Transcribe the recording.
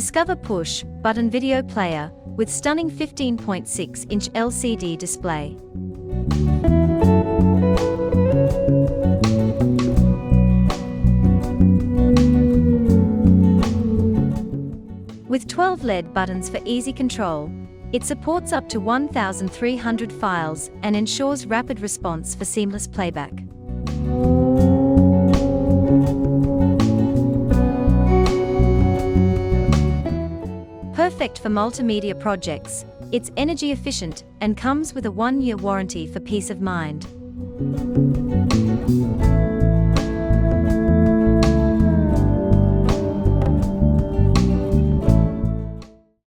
Discover push button video player with stunning 15.6-inch LCD display. With 12 LED buttons for easy control, it supports up to 1,300 files and ensures rapid response for seamless playback. Perfect for multimedia projects, it's energy efficient and comes with a 1-year warranty for peace of mind.